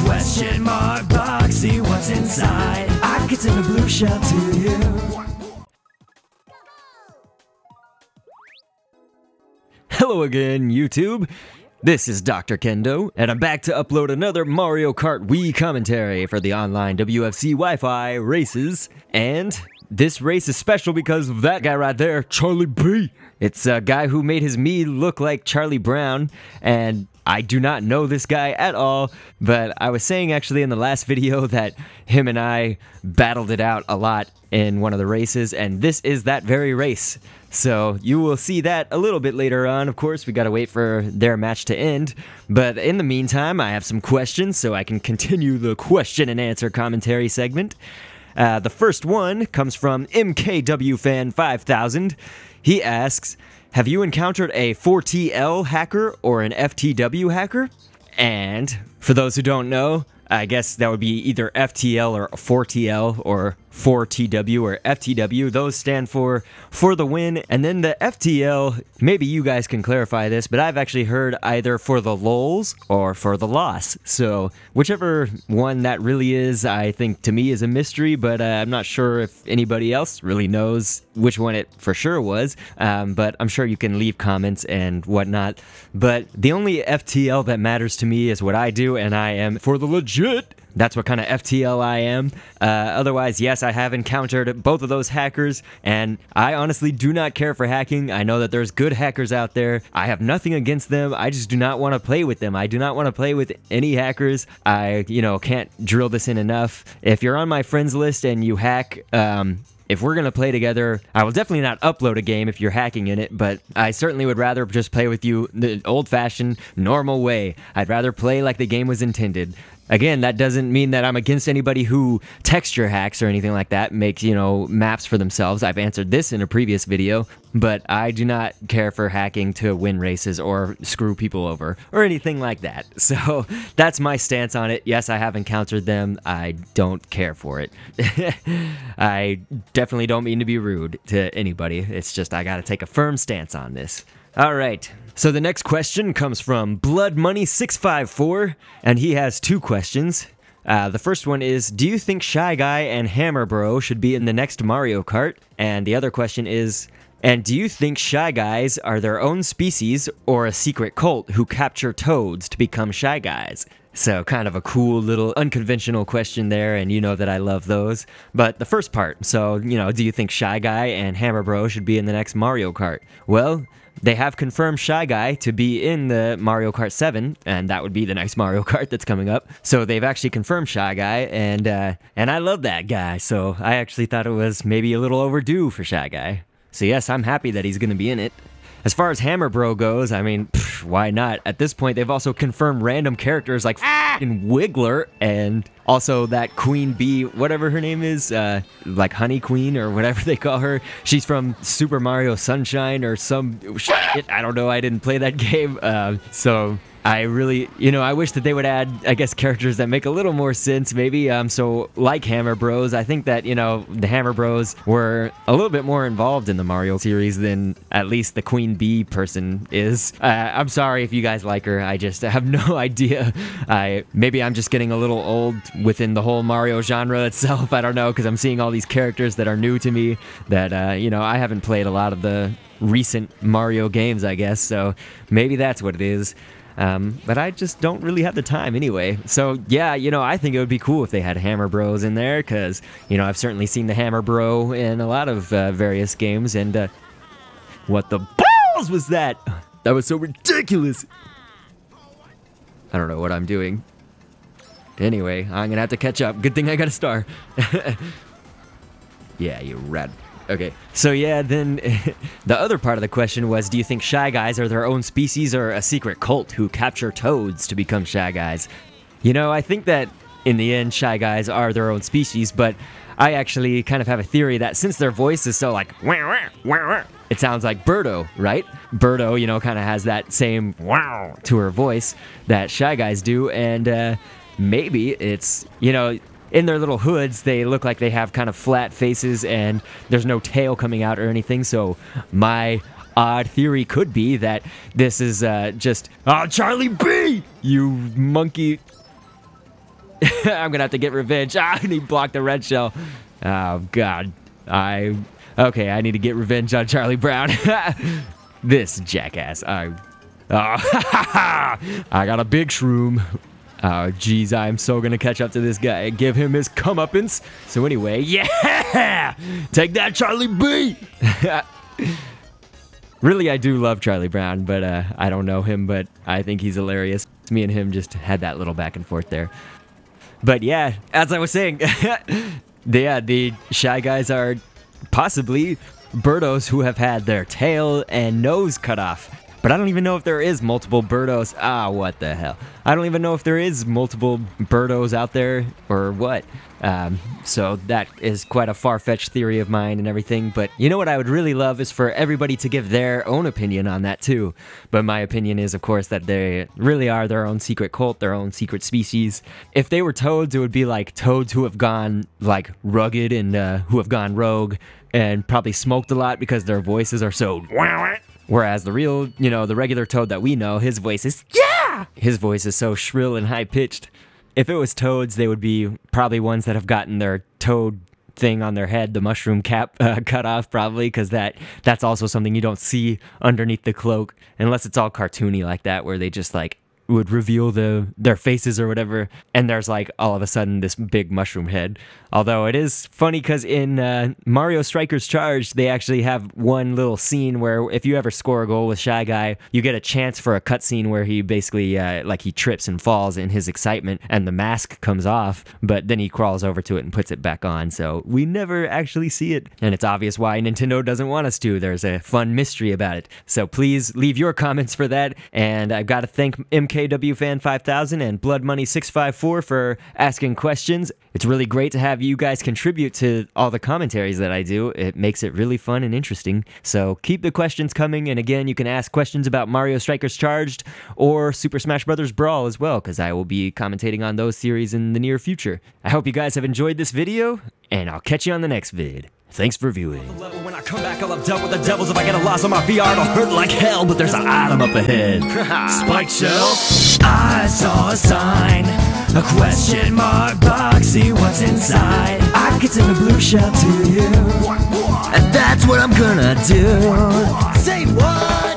question mark box, see what's inside. I could send a blue shell to you. Hello again, YouTube. This is DrKendo, and I'm back to upload another Mario Kart Wii commentary for the online WFC Wi-Fi races. And this race is special because of that guy right there, Charlie B. It's a guy who made his Mii look like Charlie Brown, and I do not know this guy at all, but I was saying actually in the last video that him and I battled it out a lot in one of the races, and this is that very race. So you will see that a little bit later on. Of course, we gotta wait for their match to end, but in the meantime, I have some questions so I can continue the question and answer commentary segment. The first one comes from MKWFan5000. He asks, have you encountered a 4TL hacker or an FTW hacker? And for those who don't know, I guess that would be either FTL or 4TL or 4TW or FTW. Those stand for the win. And then the FTL, maybe you guys can clarify this, but I've actually heard either for the lulz or for the loss. So whichever one that really is, I think to me is a mystery, but I'm not sure if anybody else really knows which one it for sure was. But I'm sure you can leave comments and whatnot. But the only FTL that matters to me is what I do, and I am for the legit. That's what kind of FTL I am. Otherwise, yes, I have encountered both of those hackers, and I honestly do not care for hacking. I know that there's good hackers out there. I have nothing against them. I just do not want to play with them. I do not want to play with any hackers. I, can't drill this in enough. If you're on my friends list and you hack, if we're going to play together, I will definitely not upload a game if you're hacking in it, but I certainly would rather just play with you the old-fashioned, normal way. I'd rather play like the game was intended. Again, that doesn't mean that I'm against anybody who texture hacks or anything like that, makes, maps for themselves. I've answered this in a previous video, but I do not care for hacking to win races or screw people over or anything like that. So that's my stance on it. Yes, I have encountered them. I don't care for it. I definitely don't mean to be rude to anybody. It's just I gotta take a firm stance on this. All right, so the next question comes from Blood Money 654, and he has two questions. The first one is, do you think Shy Guy and Hammer Bro should be in the next Mario Kart? And the other question is, and do you think Shy Guys are their own species or a secret cult who capture toads to become Shy Guys? So kind of a cool little unconventional question there, and you know that I love those. But the first part, so, do you think Shy Guy and Hammer Bro should be in the next Mario Kart? Well, they have confirmed Shy Guy to be in the Mario Kart 7, and that would be the next Mario Kart that's coming up. So they've actually confirmed Shy Guy, and I love that guy, so I actually thought it was maybe a little overdue for Shy Guy. So yes, I'm happy that he's going to be in it. As far as Hammer Bro goes, I mean, why not? At this point, they've also confirmed random characters like f***ing Wiggler and also that Queen Bee, whatever her name is, like Honey Queen or whatever they call her. She's from Super Mario Sunshine or some shit. I don't know. I didn't play that game. So I really, I wish that they would add, I guess, characters that make a little more sense, maybe. So, like Hammer Bros, I think that, the Hammer Bros were a little bit more involved in the Mario series than at least the Queen Bee person is. I'm sorry if you guys like her. I just have no idea. Maybe I'm just getting a little old within the whole Mario genre itself. I don't know, because I'm seeing all these characters that are new to me that, I haven't played a lot of the recent Mario games, I guess. So, maybe that's what it is. But I just don't really have the time anyway. So, yeah, I think it would be cool if they had Hammer Bros in there, because, I've certainly seen the Hammer Bro in a lot of various games, and, what the balls was that? That was so ridiculous! I don't know what I'm doing. Anyway, I'm gonna have to catch up. Good thing I got a star. Yeah, you rat. Okay, so yeah, then the other part of the question was, do you think Shy Guys are their own species or a secret cult who capture toads to become Shy Guys? I think that in the end, Shy Guys are their own species, but I actually kind of have a theory that since their voice is so like, wah, wah, wah, wah, it sounds like Birdo, right? Birdo, kind of has that same wow to her voice that Shy Guys do, and maybe it's, in their little hoods, they look like they have kind of flat faces and there's no tail coming out or anything, so my odd theory could be that this is just, oh, Charlie B! You monkey... I'm gonna have to get revenge. And he blocked the red shell. Oh, God. Okay, I need to get revenge on Charlie Brown. This jackass. I got a big shroom. Oh, geez, I'm so gonna catch up to this guy and give him his comeuppance. So anyway, yeah! Take that, Charlie B! Really, I do love Charlie Brown, but I don't know him, but I think he's hilarious. Me and him just had that little back and forth there. But yeah, as I was saying, the Shy Guys are possibly Birdos who have had their tail and nose cut off. But I don't even know if there is multiple Birdos. Ah, what the hell. I don't even know if there is multiple Birdos out there or what. So that is quite a far-fetched theory of mine and everything. But you know what I would really love is for everybody to give their own opinion on that too. But my opinion is, of course, that they really are their own secret cult, their own secret species. If they were toads, it would be like toads who have gone like rugged and who have gone rogue and probably smoked a lot because their voices are so... Whereas the real, the regular toad that we know, his voice is, yeah! His voice is so shrill and high-pitched. If it was toads, they would be probably ones that have gotten their toad thing on their head, the mushroom cap cut off probably, because that's also something you don't see underneath the cloak, unless it's all cartoony like that, where they just like would reveal their faces or whatever, and there's like all of a sudden this big mushroom head. Although it is funny because in Mario Strikers Charged, they actually have one little scene where if you ever score a goal with Shy Guy, you get a chance for a cutscene where he basically like he trips and falls in his excitement and the mask comes off, but then he crawls over to it and puts it back on. So we never actually see it, and it's obvious why Nintendo doesn't want us to. There's a fun mystery about it. So please leave your comments for that, and I've got to thank MKWFan5000 and Blood Money 654 for asking questions. It's really great to have you guys contribute to all the commentaries that I do. It makes it really fun and interesting. So keep the questions coming, and again, you can ask questions about Mario Strikers Charged or Super Smash Bros. Brawl as well, because I will be commentating on those series in the near future. I hope you guys have enjoyed this video, and I'll catch you on the next vid. Thanks for viewing. When I come back, I'll have dealt with the devils. If I get a loss on my VR, it'll hurt like hell. But there's an item up ahead. Spike shell. I saw a sign, a question mark box. See what's inside. I could send a blue shell to you, and that's what I'm gonna do. Say what?